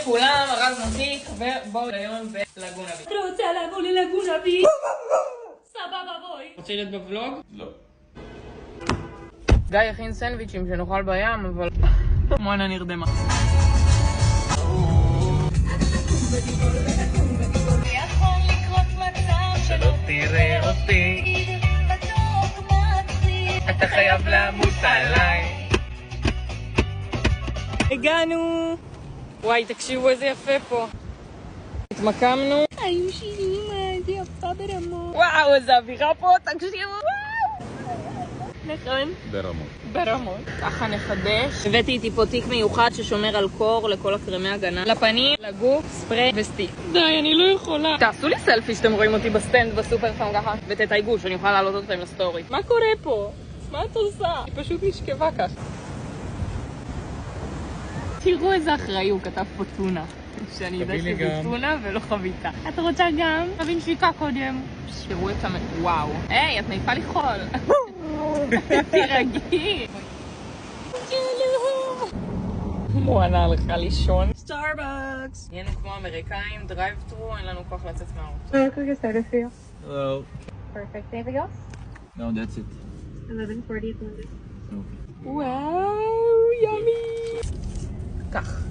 לכולם, הרז נוסיק, ובואו ליום בלגונה בי. אני רוצה לעבור ללגונה בי. סבבה בואי. רוצה להיות בוולוג? לא. גיא הכין סנדוויצ'ים שנאכל בים, אבל... מואנה נרדמה. יכול לקרות מצב שלא תראה אותי, אתה חייב למות עליי. הגענו! וואי, תקשיבו איזה יפה פה. התמקמנו. היו שירים, זה יפה ברמות. וואו, איזה אווירה פה, תקשיבו. נכון? ברמות. ברמות. ככה נחדש. הבאתי איתי פה תיק מיוחד ששומר על קור לכל הקרמי הגנה. לפנים, לגוף, ספרי וסטיק. די, אני לא יכולה. תעשו לי סלפי שאתם רואים אותי בסטנד בסופר פעם ככה. ותתייגו שאני יכולה להעלות אותם לסטורי. מה קורה פה? מה את עושה? היא פשוט נשכבה ככה. תראו איזה אחראי, הוא כתב פה טונה. שאני יודעת שזה טונה ולא חביתה. את רוצה גם? תביא נשיקה קודם. תראו את וואו. היי, את מעיפה לי חול. תירגעי. מואנה הלכה לישון. סטארבקס. נהיינו כמו אמריקאים, דרייב טרו, אין לנו כוח לצאת מהאוטו. Hello. Perfect. Anything else? No, that's it. 11:40 at London. Okay. וואו, ימי. כך.